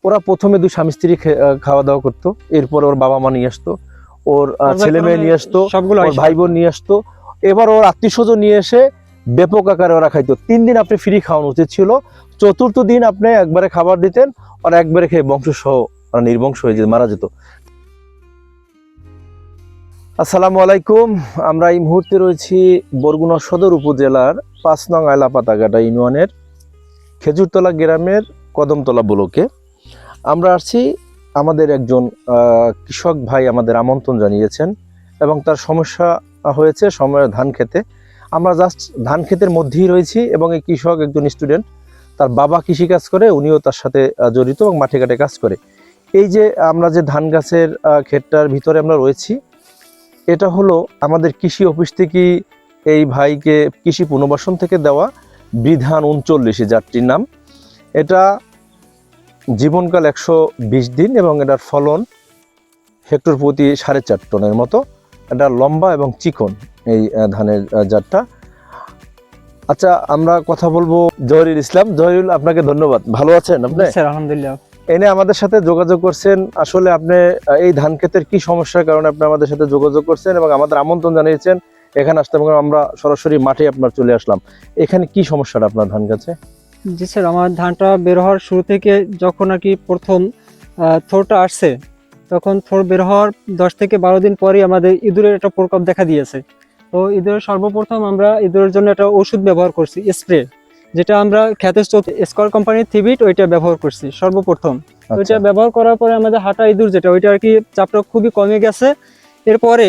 ওরা প্রথমে দুই স্বামী স্ত্রী খাওয়া দাওয়া করতো, এরপর ওর বাবা মা নিয়ে আসতো, ওর ছেলে মেয়ে নিয়ে আসতো, ওর ভাই বোন নিয়ে আসতো, এবার ওর আত্মীয় স্বজন নিয়ে এসে ব্যাপক আকারে ওরা খাইতো। 3 দিন আপনি ফ্রি খাওয়ানো উচিত ছিল, চতুর্থ দিন আপনি একবারে খাবার দিতেন, আর একবারে খেয়ে বংশ সহ নির্বংশ হয়ে যেত, মারা যেত। আসসালামু আলাইকুম। আমরা এই মুহূর্তে রয়েছি বরগুনা সদর উপজেলার 5 নং আয়লাপাতাঘাটা ইউনিয়নের খেজুরতলা গ্রামের কদমতলা ব্লকে। আমরা আসছি, আমাদের একজন কৃষক ভাই আমাদের আমন্ত্রণ জানিয়েছেন এবং তার সমস্যা হয়েছে সময়ের ধান খেতে। আমরা জাস্ট ধান ক্ষেতের মধ্যেই রয়েছি এবং এই কৃষক একজন স্টুডেন্ট, তার বাবা কৃষি কাজ করে, উনিও তার সাথে জড়িত এবং মাঠে ঘাটে কাজ করে। এই যে আমরা যে ধান গাছের ক্ষেতটার ভিতরে আমরা রয়েছি, এটা হলো আমাদের কৃষি অফিস থেকে এই ভাইকে কৃষি পুনর্বাসন থেকে দেওয়া বিধান 39 জাতটির নাম। এটা জীবনকাল 120 দিন এবং এটার ফলন হেক্টর প্রতি 4.5 টনের মতো। এটা লম্বা এবং চিকন এই ধানের জাতটা। আচ্ছা, আমরা কথা বলবো জহিরুল ইসলাম। জহিরুল, আপনাকে ধন্যবাদ। ভালো আছেন আপনি? স্যার আলহামদুলিল্লাহ। এনে আমাদের সাথে যোগাযোগ করছেন, আসলে আপনি এই ধান ক্ষেতের কি সমস্যার কারণে আপনি আমাদের সাথে যোগাযোগ করছেন এবং আমাদের আমন্ত্রণ জানিয়েছেন এখানে আসতে, এবং আমরা সরাসরি মাঠে আপনার চলে আসলাম। এখানে কি সমস্যাটা আপনার ধান গাছে? জি স্যার, আমার ধানটা বের হওয়ার শুরু থেকে যখন আর কি প্রথম থোরটা আসছে, তখন থোর বের হওয়ার 10 থেকে 12 দিন পরে আমাদের ইঁদুরের একটা প্রকোপ দেখা দিয়েছে। তো ইঁদুরের সর্বপ্রথম আমরা ইঁদুরের জন্য একটা ওষুধ ব্যবহার করছি, স্প্রে, যেটা আমরা খ্যাত স্কোয়ার কোম্পানির থিবিট, ওইটা ব্যবহার করছি সর্বপ্রথম। ওইটা ব্যবহার করার পরে আমাদের হাঁটা ইঁদুর যেটা, ওইটা আর কি চাপটা খুবই কমে গেছে। এরপরে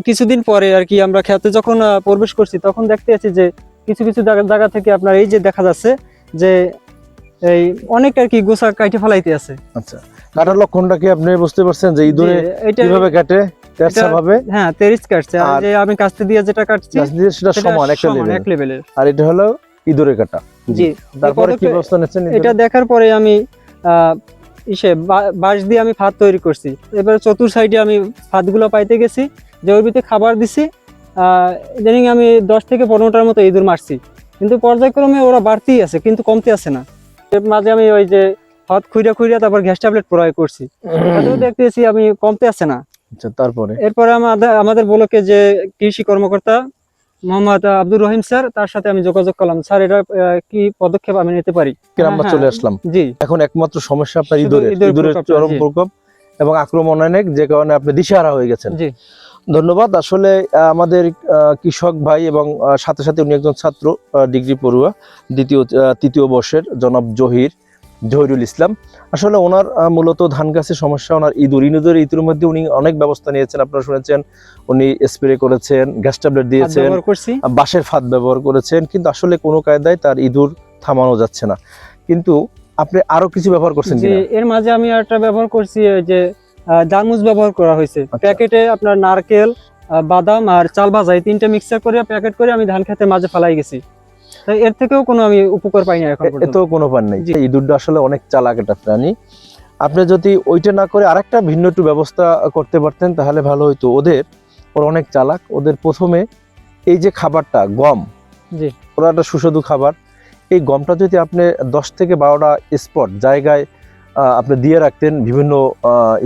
কিছুদিন পরে আর কি আমরা খেতে যখন প্রবেশ করছি, তখন দেখতে পাচ্ছি যে কিছু কিছু জায়গা থেকে আপনার এই যে দেখা যাচ্ছে যে এই অনেক আর কি গোছা কাটে ফেলাইতে আছে। আচ্ছা, কাটার লক্ষণটা কি আপনি বুঝতে পারছেন যে ইঁদুরে কিভাবে কাটে? তেরছা ভাবে, হ্যাঁ, তেরিস কাটছে। আর যে আমি কাস্তে দিয়ে যেটা কাটছি সেটা সমান এক লেভেলের, আর এটা হলো ইঁদুরে কাটা। জি, তারপরে কি ব্যবস্থা নিচ্ছেন? এটা দেখার পরে আমি বাঁশ দিয়ে আমি ফাঁদ তৈরি করছি। এবারে চতুর সাইডে আমি ফাঁদগুলো পাইতে গেছি, যে ওর ভিতরে খাবার দিছি। ইদানিং আমি 10 থেকে 15টার মতো ইঁদুর মারছি, কিন্তু পর্যায়ক্রমে ওরা বাড়তেই আছে, কিন্তু কমতে আছে না। এর মাঝে আমি ওই যে হাত খুইরা তারপর গ্যাস ট্যাবলেট প্রয়োগ করছি, তাতেও দেখতেছি আমি কমতে আছে না। আচ্ছা, তারপরে এরপরে আমাদের ব্লকে যে কৃষি কর্মকর্তা মোহাম্মদ আব্দুর রহিম স্যার, তার সাথে আমি যোগাযোগ করলাম, স্যার এটা কি পদক্ষেপ আমি নিতে পারি? আমরা চলে আসলাম। জি, এখন একমাত্র সমস্যা আপনার ইঁদুরের চরম প্রকোপ এবং আক্রমণ অনেক, যে কারণে আপনি দিশেহারা হয়ে গেছেন। জি, ধন্যবাদ। আসলে আমাদের কৃষক ভাই এবং সাথে সাথে উনি একজন ছাত্র, ডিগ্রি পড়ুয়া, তৃতীয় বর্ষের, জনাব জহিরুল ইসলাম। আসলে ওনার মূলত ধান গাছের সমস্যা, ওনার ইঁদুরের মধ্যে উনি অনেক ব্যবস্থা নিয়েছেন। আপনারা শুনেছেন, উনি স্প্রে করেছেন, গ্যাস ট্যাবলেট দিয়েছেন, বাঁশের ফাঁদ ব্যবহার করেছেন, কিন্তু আসলে কোনো কায়দায় তার ইঁদুর থামানো যাচ্ছে না। কিন্তু আপনি আরো কিছু ব্যবহার করছেন? এর মাঝে আমি একটা ব্যবহার করছি, যে জারমুজ ব্যবহার করা হয়েছে। প্যাকেটে আপনার নারকেল, বাদাম আর চাল ভাজা, এই 3টা মিক্সার করে প্যাকেট করে আমি ধান খেতের মাঝে ফেলাই গেছি। এর থেকেও কোনো আমি উপকার পাই না এখন পর্যন্ত। এতেও কোনো পান নেই। ইঁদুরটা আসলে অনেক চালাক একটা প্রাণী। আপনি যদি ওইটা না করে আরেকটা ভিন্ন একটু ব্যবস্থা করতে পারতেন তাহলে ভালো হইতো। ওরা অনেক চালাক। ওদের প্রথমে এই যে খাবারটা গম, জি, ওরা একটা সুস্বাদু খাবার, এই গমটা যদি আপনি 10 থেকে 12টা স্পট জায়গায় আপনি দিয়ে রাখতেন, বিভিন্ন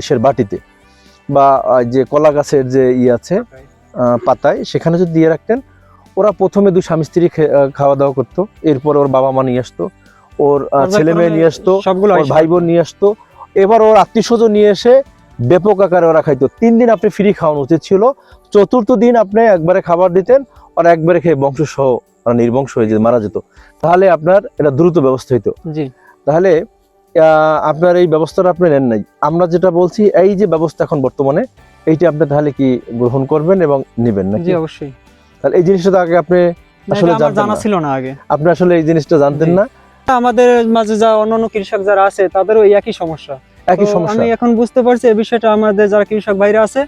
ইসের বাটিতে বা যে কলা গাছের যে আছে পাতায়, সেখানে যদি দিয়ে রাখতেন, ওরা প্রথমে দুই স্বামী স্ত্রী খাওয়া দাওয়া করতো, এরপর ওর বাবা মা নিয়ে আসতো, ওর ছেলে মেয়ে নিয়ে আসতো, ওর ভাই বোন নিয়ে আসতো, এবার ওর আত্মীয় স্বজন নিয়ে এসে ব্যাপক আকারে ওরা খাইতো। 3 দিন আপনি ফ্রি খাওয়ানো উচিত ছিল, চতুর্থ দিন আপনি একবারে খাবার দিতেন, আর একবারে খেয়ে বংশ সহ নির্বংশ হয়ে যেত, মারা যেত। তাহলে আপনার এটা দ্রুত ব্যবস্থা হইতো। তাহলে আপনার এই ব্যবস্থাটা আপনি নেন নাই। আমরা যেটা বলছি, এই যে ব্যবস্থা এখন বর্তমানে, এইটা আপনি তাহলে কি গ্রহণ করবেন এবং নেবেন নাকি? জি, অবশ্যই। তাহলে এই জিনিসটা তো আগে আপনি আসলে জানা ছিল না, আগে আপনি আসলে এই জিনিসটা জানতেন না। আমাদের মাঝে যা অন্যান্য কৃষক যারা আছে, তাদেরও একই সমস্যা। আমি এখন বুঝতে পারছি এই বিষয়টা। আমাদের যারা কৃষক ভাইরা আছে,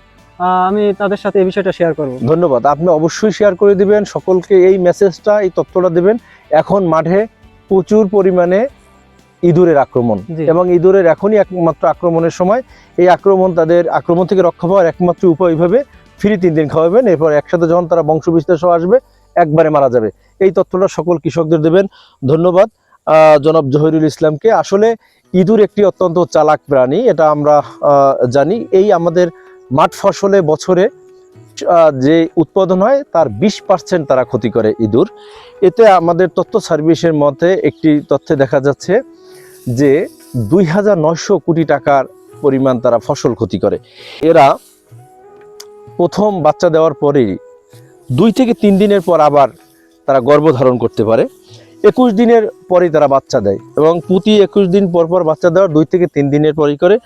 আমি তাদের সাথে এই বিষয়টা শেয়ার করব। ধন্যবাদ। আপনি অবশ্যই শেয়ার করে দিবেন, সকলকে এই মেসেজটা, এই তথ্যটা দিবেন। এখন মাঠে প্রচুর পরিমাণে ইঁদুরের আক্রমণ, এবং ইঁদুরের এখনই একমাত্র আক্রমণের সময়। এই তাদের আক্রমণ থেকে রক্ষা পাওয়ার একমাত্র উপায় এইভাবে ফ্রি 3 দিন খাওয়াবেন, এরপর একসাথে যখন তারা বংশ বিস্তার সহ আসবে একবারে মারা যাবে। এই তথ্যটা সকল কৃষকদের দেবেন। ধন্যবাদ। জনাব জহিরুল ইসলামকে। আসলে ইঁদুর একটি অত্যন্ত চালাক প্রাণী, এটা আমরা জানি। এই আমাদের মাঠ ফসলে বছরে যে উৎপাদন হয় তার 20% তারা ক্ষতি করে ইঁদুর। এতে আমাদের তথ্য সার্ভিসের মধ্যে একটি তথ্যে দেখা যাচ্ছে যে 2900 কোটি টাকার পরিমাণ তারা ফসল ক্ষতি করে। এরা প্রথম বাচ্চা দেওয়ার পরেই 2 থেকে 3 দিনের পর আবার তারা গর্ভধারণ করতে পারে। 21 দিনের পরেই তারা বাচ্চা দেয় এবং প্রতি 21 দিন পর পর বাচ্চা দেওয়ার 2 থেকে 3 দিনের পরই করে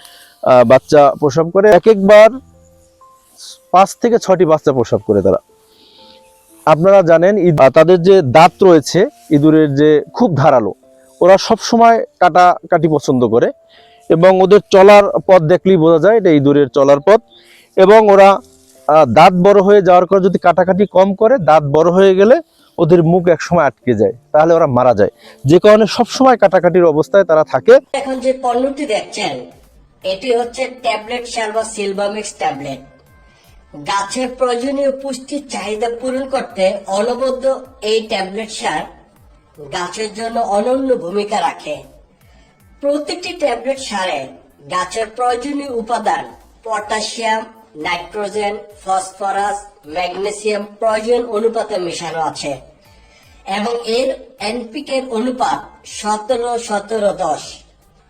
বাচ্চা প্রসব করে। এক একবার 5 থেকে 6টি বাচ্চা প্রসব করে তারা। আপনারা জানেন তাদের যে দাঁত রয়েছে ইঁদুরের, যে খুব ধারালো, ওরা সব সময় কাটাকাটি পছন্দ করে এবং ওদের চলার পথ দেখলেই বোঝা যায় এটা ইঁদুরের চলার পথ। এবং ওরা দাঁত বড় হয়ে যাওয়ার পর যদি কাটাকাটি কম করে, দাঁত বড় হয়ে গেলে ওদের মুখ এক সময় আটকে যায়, তাহলে ওরা মারা যায়। যে কারণে সব সময় কাটাকাটির অবস্থায় তারা থাকে। এখন যে পণ্যটি দেখছেন এটি হচ্ছে ট্যাবলেট সার বা সিলভামিক্স ট্যাবলেট। গাছের প্রয়োজনীয় পুষ্টির চাহিদা পূরণ করতে অনবদ্য এই ট্যাবলেট সার গাছের জন্য অনন্য ভূমিকা রাখে। প্রতিটি ট্যাবলেট সারে গাছের প্রয়োজনীয় উপাদান পটাশিয়াম, নাইট্রোজেন, ফসফরাস, ম্যাগনেসিয়াম প্রয়োজন অনুপাতে মেশানো আছে এবং এর এনপিকে অনুপাত 17-17-10।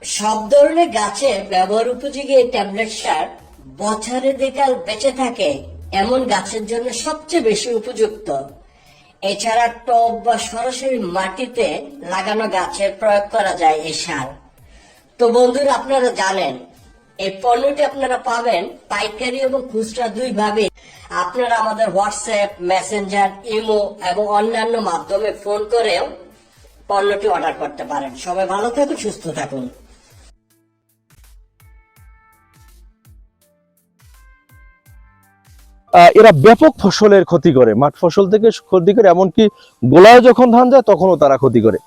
সব ধরনের গাছে ব্যবহার উপযোগী এই ট্যাবলেট সার বছরে দেকাল বেঁচে থাকে এমন গাছের জন্য সবচেয়ে বেশি উপযুক্ত। এছাড়া টব বা সরাসরি মাটিতে লাগানো গাছে প্রয়োগ করা যায় এই সার। তো বন্ধুরা, আপনারা জানেন এই পণ্যটি আপনারা পাবেন পাইকারি এবং খুচরা 2 ভাবে। আপনারা আমাদের হোয়াটসঅ্যাপ, মেসেঞ্জার, ইমো এবং অন্যান্য মাধ্যমে ফোন করেও পণ্যটি অর্ডার করতে পারেন। সবাই ভালো থাকুন, সুস্থ থাকুন। এরা ব্যাপক ফসলের ক্ষতি করে, মাঠ ফসল থেকে ক্ষতি করে, এমনকি গোলায় যখন ধান যায় তখনও তারা ক্ষতি করে।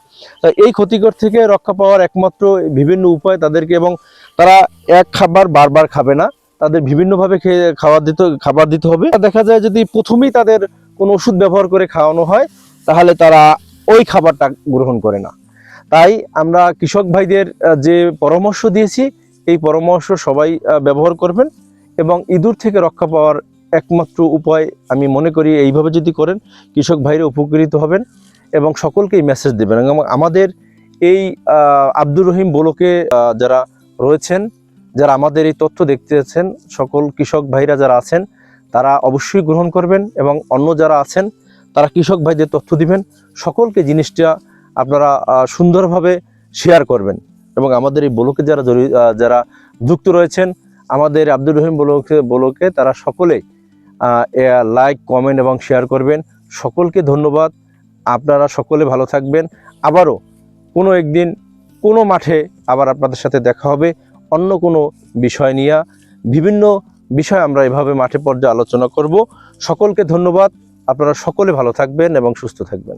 তাই এই ক্ষতিকর থেকে রক্ষা পাওয়ার একমাত্র বিভিন্ন উপায় তাদেরকে, এবং তারা এক খাবার বারবার খাবে না, তাদের বিভিন্নভাবে খাবার দিতে হবে। দেখা যায় যদি প্রথমেই তাদের কোনো ওষুধ ব্যবহার করে খাওয়ানো হয় তাহলে তারা ওই খাবারটা গ্রহণ করে না। তাই আমরা কৃষক ভাইদের যে পরামর্শ দিয়েছি এই পরামর্শ সবাই ব্যবহার করবেন এবং ইঁদুর থেকে রক্ষা পাওয়ার একমাত্র উপায় আমি মনে করি এইভাবে যদি করেন কৃষক ভাইরা উপকৃত হবেন এবং সকলকেই মেসেজ দেবেন। এবং আমাদের এই আব্দুর রহিম ব্লকে যারা রয়েছেন, যারা আমাদের এই তথ্য দেখতেছেন, সকল কৃষক ভাইরা যারা আছেন তারা অবশ্যই গ্রহণ করবেন এবং অন্য যারা আছেন তারা কৃষক ভাইদের তথ্য দিবেন। সকলকে জিনিসটা আপনারা সুন্দরভাবে শেয়ার করবেন এবং আমাদের এই ব্লকে যারা যুক্ত রয়েছেন আমাদের আব্দুর রহিম ব্লকে তারা সকলেই লাইক, কমেন্ট এবং শেয়ার করবেন। সকলকে ধন্যবাদ। আপনারা সকলে ভালো থাকবেন। আবারও কোনো একদিন কোনো মাঠে আবার আপনাদের সাথে দেখা হবে অন্য কোনো বিষয় নিয়ে। বিভিন্ন বিষয় আমরা এভাবে মাঠে পর্যায়ে আলোচনা করব। সকলকে ধন্যবাদ। আপনারা সকলে ভালো থাকবেন এবং সুস্থ থাকবেন।